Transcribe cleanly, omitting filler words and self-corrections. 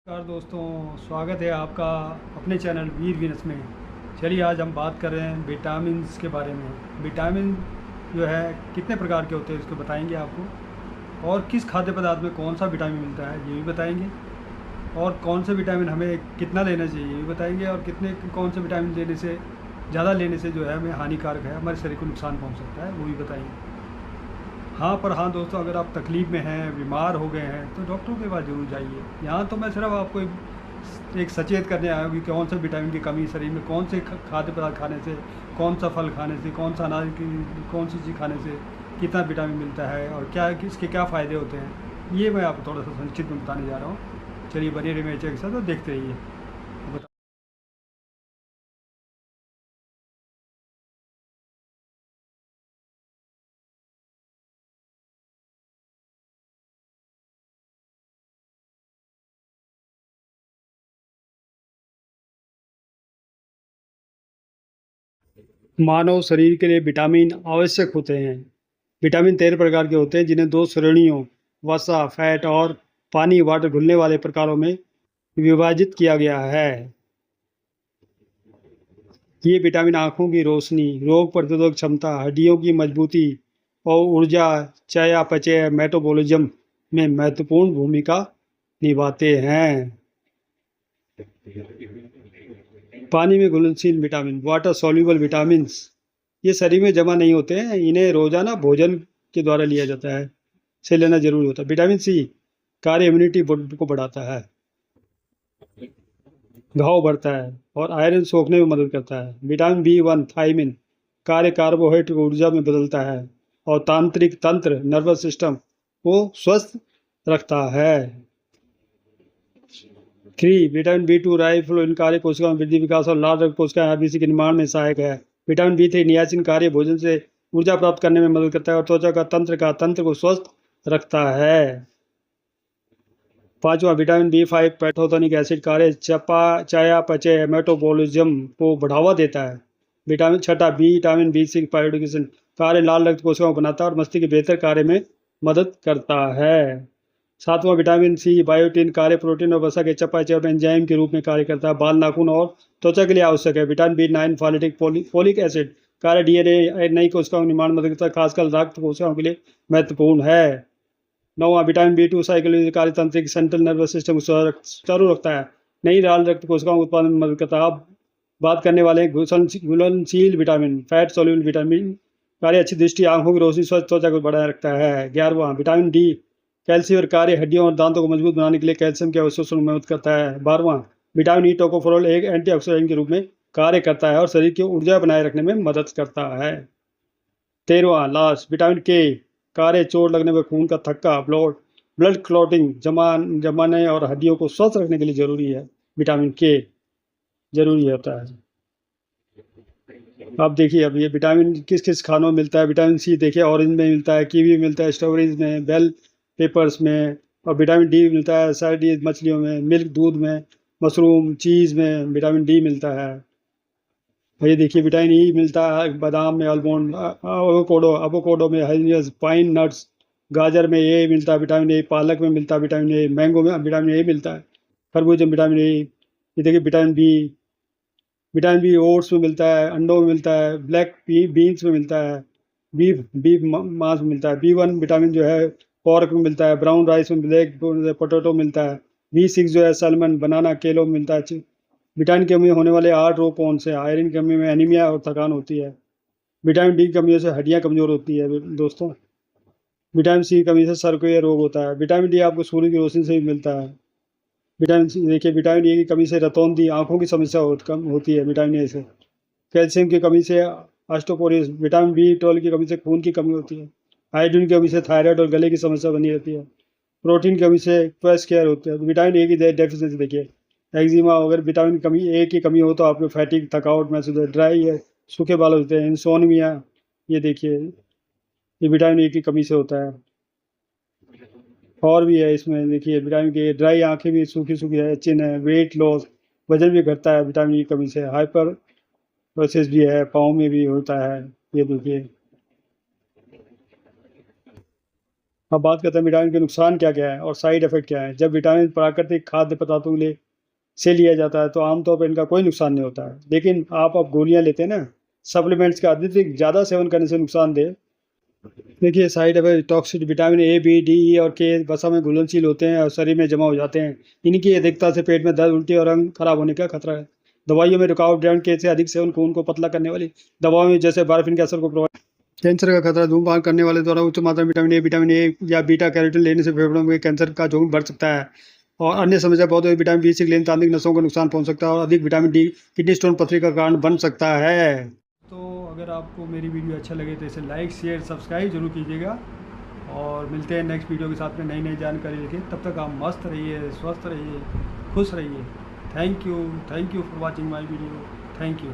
नमस्कार दोस्तों, स्वागत है आपका अपने चैनल वीर विनस में। चलिए आज हम बात कर रहे हैं विटामिन्स के बारे में। विटामिन जो है कितने प्रकार के होते हैं उसको बताएंगे आपको, और किस खाद्य पदार्थ में कौन सा विटामिन मिलता है ये भी बताएंगे, और कौन से विटामिन हमें कितना लेना चाहिए ये भी बताएंगे, और कितने कौन से विटामिन लेने से ज़्यादा लेने से जो है हमें हानिकारक है, हमारे शरीर को नुकसान पहुँच सकता है, वो भी बताएंगे। हाँ दोस्तों, अगर आप तकलीफ़ में हैं, बीमार हो गए हैं तो डॉक्टरों के पास ज़रूर जाइए। यहाँ तो मैं सिर्फ आपको एक सचेत करने आया हूँ कि कौन से विटामिन की कमी शरीर में, कौन से खाद्य पदार्थ खाने से, कौन सा फल खाने से, कौन सा अनाज की कौन सी चीज़ खाने से कितना विटामिन मिलता है और क्या इसके क्या फ़ायदे होते हैं, ये मैं आपको थोड़ा सा संक्षिप्त में बताने जा रहा हूँ। चलिए बने रहिए मेरे चैनल के साथ और देखते रहिए। मानव शरीर के लिए विटामिन आवश्यक होते हैं। विटामिन 13 प्रकार के होते हैं, जिन्हें दो श्रेणियों वसा, फैट और पानी वाटर घुलने वाले प्रकारों में विभाजित किया गया है। ये विटामिन आँखों की रोशनी, रोग प्रतिरोधक क्षमता, हड्डियों की मजबूती और ऊर्जा, चयापचय, मेटाबॉलिज्म में महत्वपूर्ण भूमिका निभाते हैं। पानी में घुलनशील विटामिन, वाटर सॉल्युबल विटामिन्स, ये शरीर में जमा नहीं होते हैं, इन्हें रोजाना भोजन के द्वारा लिया जाता है, से लेना जरूरी होता है। विटामिन सी कार्य इम्यूनिटी को बढ़ाता है, घाव बढ़ता है और आयरन सोखने में मदद करता है। विटामिन B1 थायमिन कार्य कार्बोहाइड्रेट को ऊर्जा में बदलता है और तांत्रिक तंत्र नर्वस सिस्टम को स्वस्थ रखता है। 3 विटामिन B2 राइबोफ्लाविन कार्य कोशिकाओं में वृद्धि, विकास और लाल रक्त कोशिकाएं आरबीसी के निर्माण में सहायक है। विटामिन B3 नियासिन कार्य भोजन से ऊर्जा प्राप्त करने में मदद करता है और त्वचा का तंत्र को स्वस्थ रखता है। 5वां विटामिन B5 पैथोथोनिक एसिड कार्य चयापचय मेटाबॉलिज्म को बढ़ावा देता है। विटामिन B6 पायोडिकेशन कार्य लाल रक्त कोशिकाओं को बनाता है और मस्तिष्क के बेहतर कार्य में मदद करता है। 7वां विटामिन सी बायोटिन कार्य प्रोटीन और वसा के चयापचय और एंजाइम के रूप में कार्य करता है, बाल, नाखून और त्वचा के लिए आवश्यक है। विटामिन B9 फोलिक एसिड कार्य डीएनए नई कोशिकाओं का निर्माण मदद करता है, खासकर रक्त कोशिकाओं के लिए महत्वपूर्ण है। 9वां विटामिन B2 साइकोलॉजी कार्यतंत्रिक सेंट्रल नर्वस सिस्टम को चालू रखता है, नई लाल रक्त कोशिकाओं के उत्पादन में मदद करता है। अब बात करने वाले हैं घुलनशील विटामिन, फैट सॉल्युबल विटामिन कार्य अच्छी दृष्टि, आंखों की रोशनी, स्वस्थ त्वचा को बनाए रखता है। 11वां विटामिन डी कैल्शियम और कार्य हड्डियों और दांतों को मजबूत बनाने के लिए कैल्शियम के अवशोषण में मदद करता है। 12वां विटामिन ई टोकोफेरोल एक एंटीऑक्सीडेंट के रूप में कार्य करता है और शरीर की ऊर्जा बनाए रखने में मदद करता है। 13वां लास्ट विटामिन के कार्य चोट लगने पर खून का थक्का, ब्लड क्लॉटिंग जमाने और हड्डियों को स्वस्थ रखने के लिए जरूरी है। विटामिन के जरूरी होता है। अब देखिए, अब ये विटामिन किस किस खानों में मिलता है। विटामिन सी देखिए ऑरेंज में मिलता है, कीवी में मिलता है, स्ट्रॉबेरीज में, बेल पेपर्स में। और विटामिन डी मिलता है साइडीज मछलियों में, मिल्क दूध में, मशरूम, चीज़ में विटामिन डी मिलता है। और ये देखिए विटामिन ई मिलता है बादाम में, आलमंड, अवोकाडो में, हनीज, पाइन नट्स, गाजर में ए मिलता है विटामिन ए, पालक में मिलता है विटामिन ए, मैंगो में विटामिन ए मिलता है, खरबूज में विटामिन ए। ये देखिए विटामिन बी ओट्स में मिलता है, अंडों में मिलता है, ब्लैक बीन्स में मिलता है, बीफ मांस में मिलता है। B1 विटामिन जो है पोर्क में मिलता है, ब्राउन राइस में, ब्लैक पोटैटो मिलता है। B6 जो है सैलमन, बनाना, केलों में मिलता है। विटामिन की कमी होने वाले 8 रोग कौन से हैं। आयरन की कमी में एनीमिया और थकान होती है। विटामिन डी की कमी से हड्डियां कमजोर होती है दोस्तों। विटामिन सी की कमी से सर को यह रोग होता है। विटामिन डी आपको सूर्य की रोशनी से भी मिलता है। विटामिन सी देखिए, विटामिन ए की कमी से रतौंधी, आंखों की समस्या कम होती है विटामिन ए से। कैल्शियम की कमी से ऑस्टियोपोरोसिस, विटामिन B12 की कमी से खून की कमी होती है। आयोडीन की कमी से थायराइड और गले की समस्या बनी रहती है। प्रोटीन की कमी से क्वेस केयर होती है। विटामिन ए की डेफिशिएंसी देखिए, एक्जिमा, अगर विटामिन कमी ए की कमी हो तो आपको फैटिक, थकावट महसूस होता है, ड्राई है, सूखे बाल होते हैं, इंसोनिया, ये देखिए ये विटामिन ए की कमी से होता है। और भी है इसमें देखिए, विटामिन के ड्राई आंखें भी सूखी सूखी है, चिन है, वेट लॉस, वजन भी घटता है विटामिन की कमी से। हाइपर प्रोसेस भी है, पाँव में भी होता है, ये देखिए। अब बात करते हैं विटामिन के नुकसान क्या क्या है और साइड इफेक्ट क्या है। जब विटामिन प्राकृतिक खाद्य पदार्थों से लिया जाता है तो आमतौर पर इनका कोई नुकसान नहीं होता है, लेकिन आप अब गोलियां लेते हैं ना, सप्लीमेंट्स का अत्यधिक ज़्यादा सेवन करने से नुकसानदेह। देखिए side effect toxic vitamin A B D E और के वसा में घुलनशील होते हैं और शरीर में जमा हो जाते हैं। इनकी अधिकता से पेट में दर्द, उल्टी और रंग खराब होने का खतरा है। दवाइयों में रुकावट विटामिन के से अधिक सेवन खून को पतला करने वाली दवाओं में जैसे बारफिन के असर को प्रभावित। कैंसर का खतरा धूम्रपान करने वाले द्वारा उच्च मात्रा में विटामिन ए या बीटा कैरोटीन लेने से फेफड़ों में कैंसर का जोखिम बढ़ सकता है। और अन्य समस्या बहुत है, विटामिन बी6 लेने से आंतरिक नसों को नुकसान पहुंच सकता है और अधिक विटामिन डी किडनी स्टोन पथरी का कारण बन सकता है। तो अगर आपको मेरी वीडियो अच्छा लगे तो इसे लाइक शेयर सब्सक्राइब जरूर कीजिएगा और मिलते हैं नेक्स्ट वीडियो के साथ में नई नई जानकारी लेके। तब तक आप मस्त रहिए, स्वस्थ रहिए, खुश रहिए। Thank you for watching my video. Thank you.